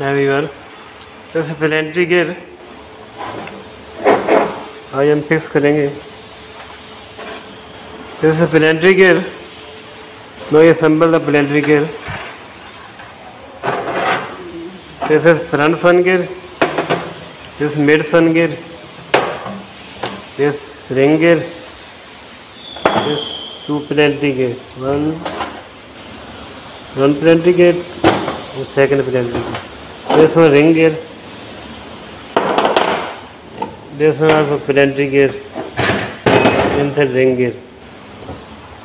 Everyone, जैसे planetary gear आज हम फिक्स करेंगे। जैसे प्लेनेटरी गियर नो ये assemble the planetary gear. This is front sun gear, this is mid sun gear, this ring gear, this two planetary gear, one planetary gear, and second planetary gear. This one ring gear, this one also planetary gear, inside ring gear.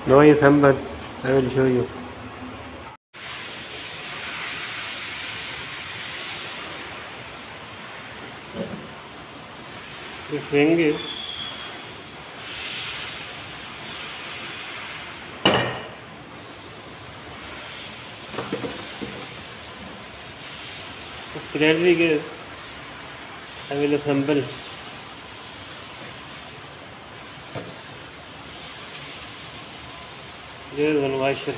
Now assemble. I will show you. This ring is planetary gear. I will assemble. There is one washer.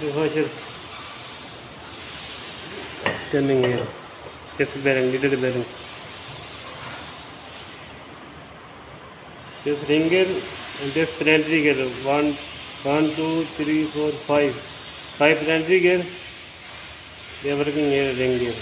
The washer turning here. This bearing, little bearing. This ring gear and this planetary gear. One, two, three, four, five. Five planetary gear. They are working here ring gear.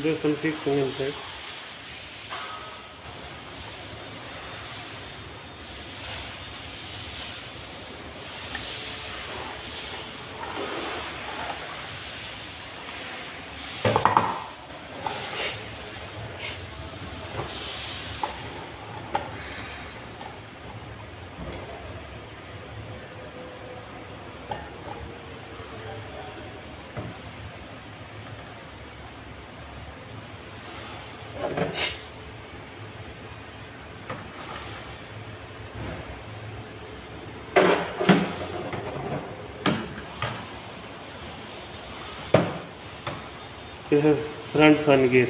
There's some fixing inside. This is front sun gear.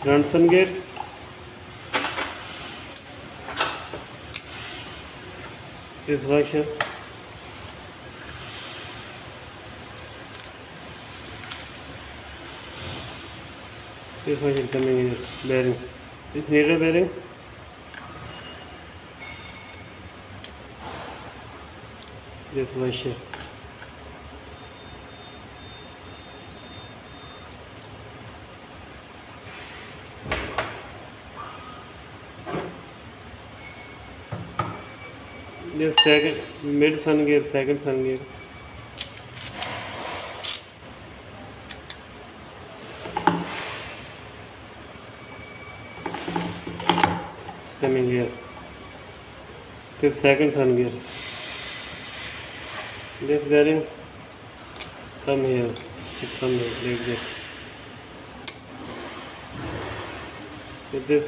Front sun gear. This washer. This washer coming here. Bearing. This needle bearing. This washer. This second mid sun gear, second sun gear. Coming here. This second sun gear. This bearing come here, come here, like this. With this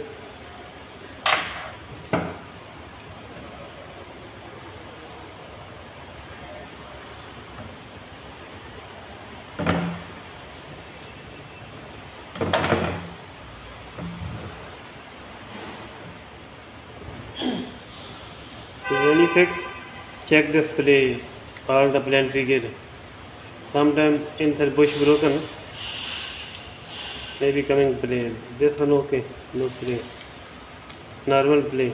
to really fix, check display all the planetary gear Sometime inside bush broken, maybe coming play. This one okay, no play. Normal play.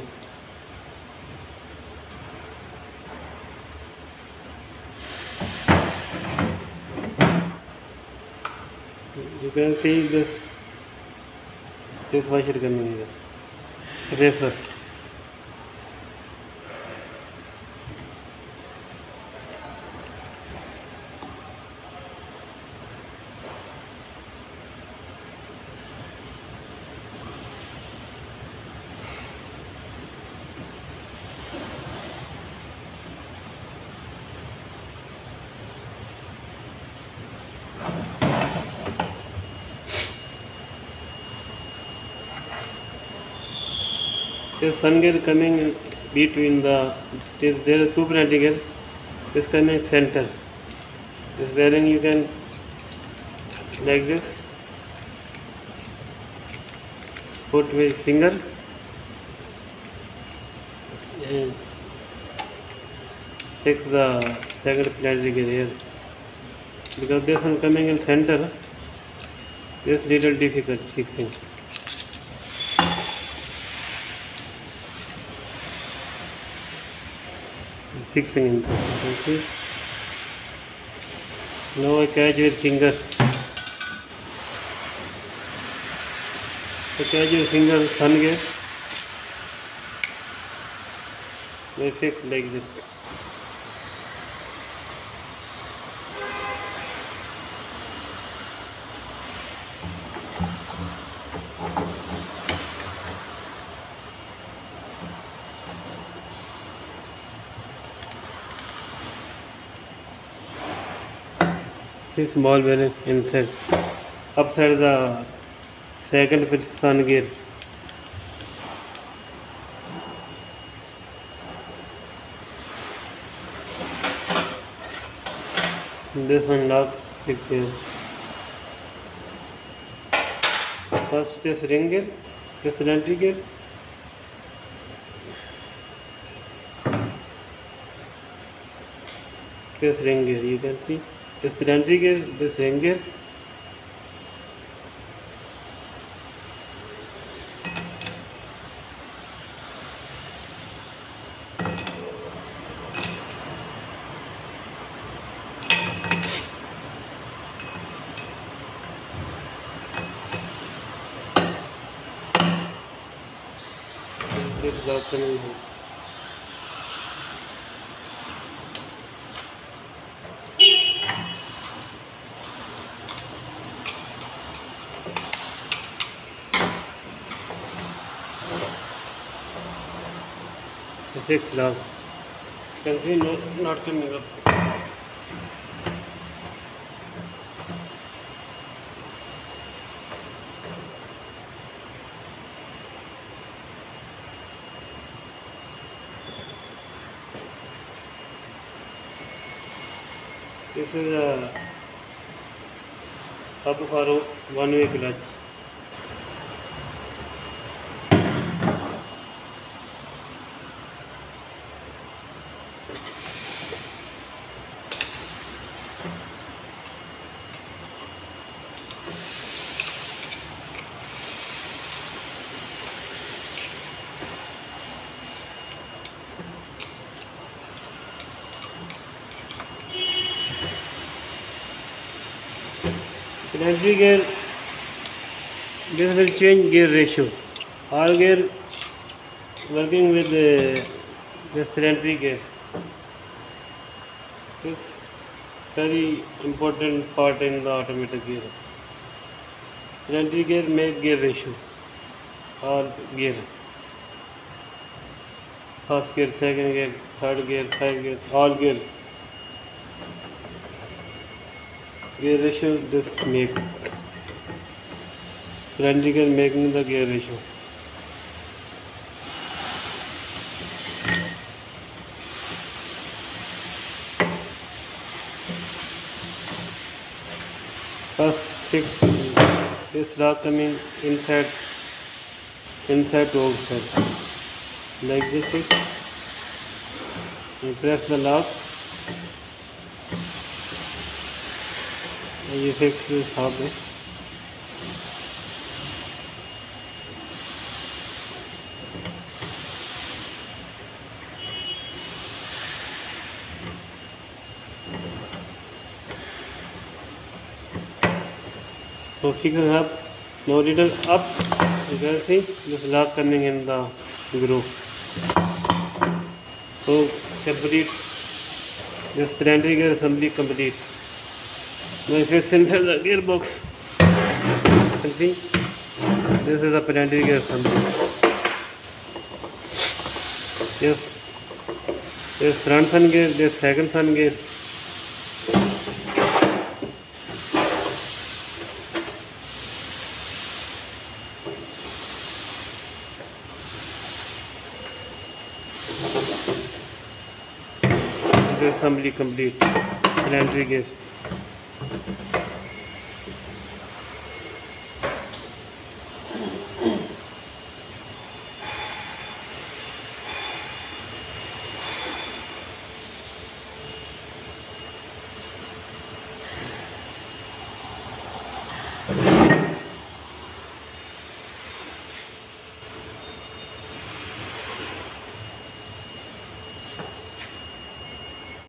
You can see this washer coming here. Racer. This sun gear coming in between there is two penalty gear. This coming center. This bearing you can like this. Put with finger and fix the second penalty gear here. Because this one coming in center, this little difficult fixing. Fixing inside. Okay. Now I catch with finger. I catch with finger sun gear. I fix like this. See small bearing inside, upside the second sun gear. This one lock fix here. First this ring gear, this penalty gear. This ring gear, you can see. This penalty gear, this ring gear. This lock coming here. Fix lock. You can see not coming up. This is a hub for one-way clutch. Penalty gear, this will change gear ratio. All gear working with this penalty gear. This very important part in the automatic gear. Penalty gear make gear ratio. All gear. First gear, second gear, third gear, fifth gear, all gear. Gear ratio this make. Penalty gear making the gear ratio. First fix this lock coming inside to outside. Like this fix. You press the lock. ये fix हिसाब है। So figure up no little up, you can see this lock coming in the groove. So complete this planetary gear assembly complete. Now if it's inside the gearbox, you can see this is the planetary gear assembly. This front fan gear, this second fan gear. This assembly complete. Planetary gear.